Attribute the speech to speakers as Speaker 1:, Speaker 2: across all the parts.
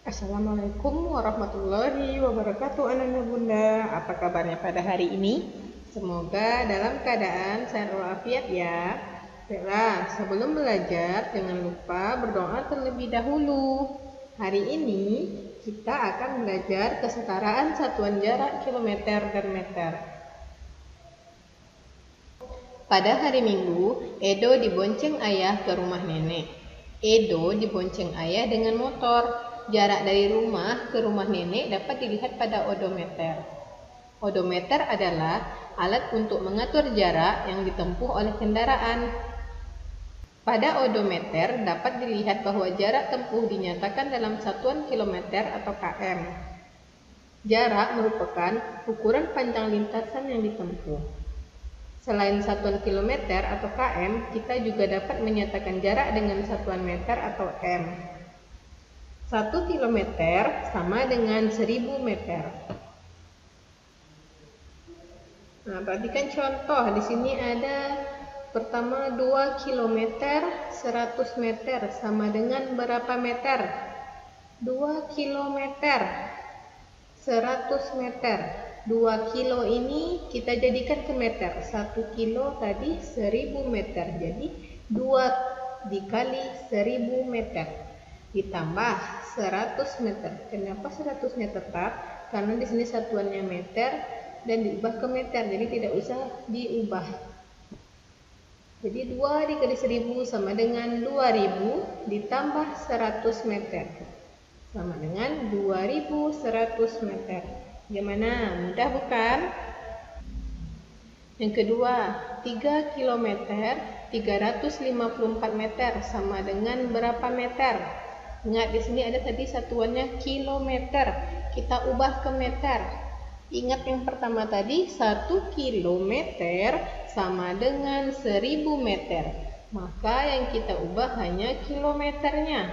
Speaker 1: Assalamualaikum warahmatullahi wabarakatuh anak-anak bunda. Apa kabarnya pada hari ini? Semoga dalam keadaan sehat walafiat ya. Baiklah, sebelum belajar jangan lupa berdoa terlebih dahulu. Hari ini kita akan belajar kesetaraan satuan jarak kilometer dan meter. Pada hari Minggu, Edo dibonceng ayah ke rumah nenek. Edo dibonceng ayah dengan motor. Jarak dari rumah ke rumah nenek dapat dilihat pada odometer. Odometer adalah alat untuk mengatur jarak yang ditempuh oleh kendaraan. Pada odometer dapat dilihat bahwa jarak tempuh dinyatakan dalam satuan kilometer atau km. Jarak merupakan ukuran panjang lintasan yang ditempuh. Selain satuan kilometer atau km, kita juga dapat menyatakan jarak dengan satuan meter atau m. 1 kilometer sama dengan 1000 meter. Nah, perhatikan contoh. Di sini ada pertama 2 kilometer 100 meter sama dengan berapa meter? 2 kilometer 100 meter. 2 kilo ini kita jadikan ke meter. 1 kilo tadi 1000 meter. Jadi 2 dikali 1000 meter ditambah 100 meter. Kenapa 100 meter tetap? Karena di sini satuannya meter dan diubah ke meter, jadi tidak usah diubah. Jadi 2 dikali 1000 sama dengan 2000 ditambah 100 meter sama dengan 2100 meter. Gimana? Mudah bukan? Yang kedua, 3 km 354 meter sama dengan berapa meter? Ingat di sini ada tadi satuannya kilometer. Kita ubah ke meter. Ingat yang pertama tadi 1 kilometer sama dengan 1000 meter. Maka yang kita ubah hanya kilometernya.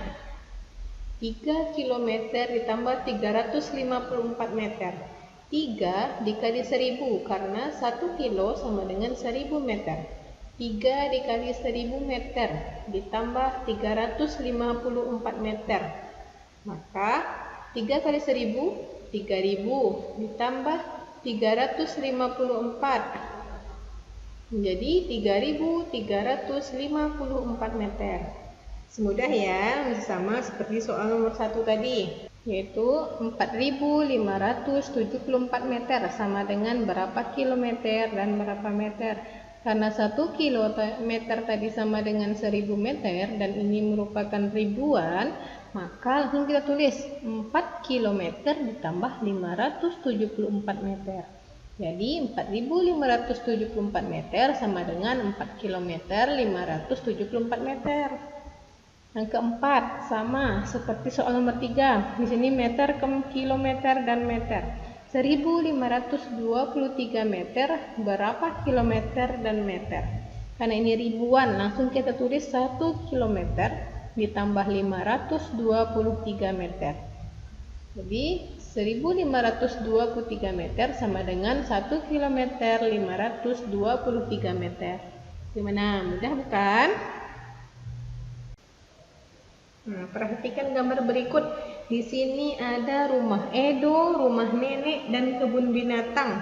Speaker 1: 3 kilometer ditambah 354 meter. 3 dikali 1000 karena 1 kilo sama dengan 1000 meter. 3 dikali 1000 meter ditambah 354 meter. Maka 3 kali 1000, 3000 ditambah 354 menjadi 3354 meter. Semudah ya, masih sama seperti soal nomor 1 tadi, yaitu 4574 meter sama dengan berapa kilometer dan berapa meter. Karena 1 kilometer tadi sama dengan 1000 meter dan ini merupakan ribuan, maka langsung kita tulis 4 kilometer ditambah 574 meter. Jadi 4574 meter sama dengan 4 kilometer 574 meter. Yang keempat sama seperti soal nomor 3. Di sini meter ke kilometer dan meter. 1523 meter berapa kilometer dan meter? Karena ini ribuan, langsung kita tulis 1 kilometer ditambah 523 meter. Jadi 1523 meter sama dengan 1 kilometer 523 meter. Gimana? Mudah bukan? Nah, perhatikan gambar berikut. Di sini ada rumah Edo, rumah nenek, dan kebun binatang.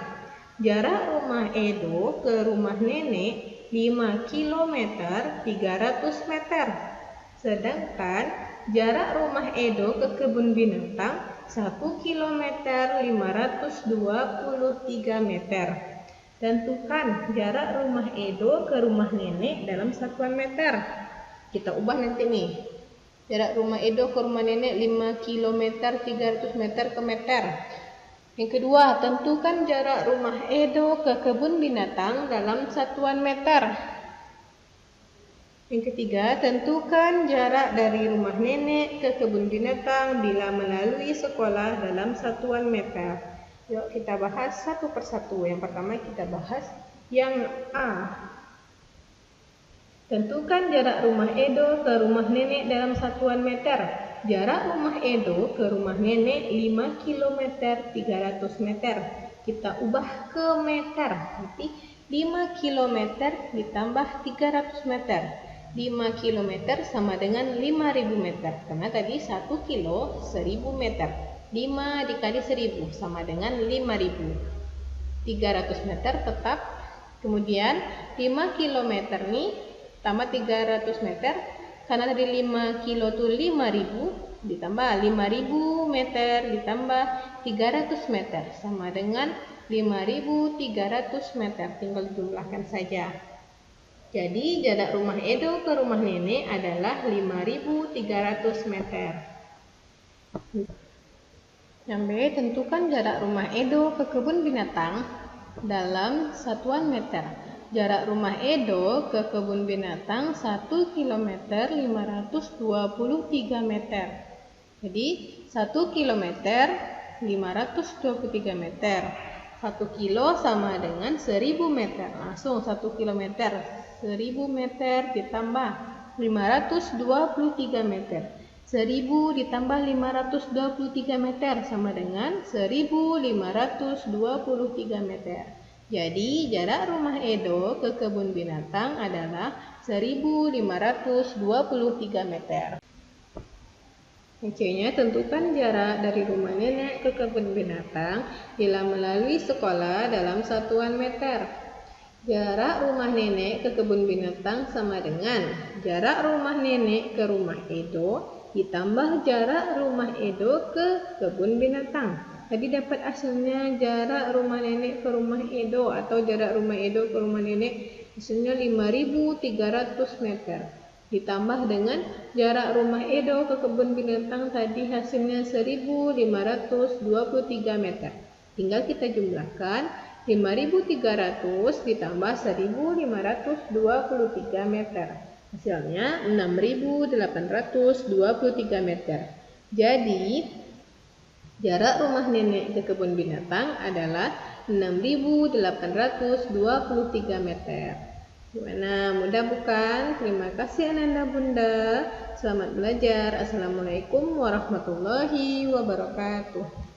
Speaker 1: Jarak rumah Edo ke rumah nenek 5 km 300 meter. Sedangkan jarak rumah Edo ke kebun binatang 1 km 523 meter. Tentukan jarak rumah Edo ke rumah nenek dalam satuan meter. Kita ubah nanti nih. Jarak rumah Edo ke rumah nenek 5 km 300 meter ke meter. Yang kedua, tentukan jarak rumah Edo ke kebun binatang dalam satuan meter. Yang ketiga, tentukan jarak dari rumah nenek ke kebun binatang bila melalui sekolah dalam satuan meter. Yuk kita bahas satu persatu. Yang pertama kita bahas yang A. Tentukan jarak rumah Edo ke rumah nenek dalam satuan meter. Jarak rumah Edo ke rumah nenek 5 km 300 meter. Kita ubah ke meter. Nanti 5 km ditambah 300 meter. 5 km sama dengan 5.000 meter. Karena tadi 1 kilo 1.000 meter. 5 dikali 1.000 sama dengan 5.000. 300 meter tetap. Kemudian 5 km nih tambah 300 meter. Karena tadi 5 kilo itu 5.000 ditambah 5.000 meter ditambah 300 meter sama dengan 5.300 meter. Tinggal jumlahkan saja. Jadi jarak rumah Edo ke rumah nenek adalah 5.300 meter. Yang B, tentukan jarak rumah Edo ke kebun binatang dalam satuan meter. Jarak rumah Edo ke kebun binatang 1 km 523 meter. Jadi 1 km 523 meter. 1 kilo sama dengan 1.000 meter. Langsung 1 km 1.000 meter ditambah 523 meter. 1.000 ditambah 523 meter sama dengan 1.523 meter. Jadi jarak rumah Edo ke kebun binatang adalah 1.523 meter. C-nya, tentukan jarak dari rumah nenek ke kebun binatang bila melalui sekolah dalam satuan meter. Jarak rumah nenek ke kebun binatang sama dengan jarak rumah nenek ke rumah Edo ditambah jarak rumah Edo ke kebun binatang. Tadi dapat hasilnya jarak rumah nenek ke rumah Edo atau jarak rumah Edo ke rumah nenek hasilnya 5.300 meter. Ditambah dengan jarak rumah Edo ke kebun binatang tadi hasilnya 1.523 meter. Tinggal kita jumlahkan 5.300 ditambah 1.523 meter. Hasilnya 6.823 meter. Jadi jarak rumah nenek ke kebun binatang adalah 6.823 meter. Gimana? Mudah bukan? Terima kasih Ananda Bunda. Selamat belajar. Assalamualaikum warahmatullahi wabarakatuh.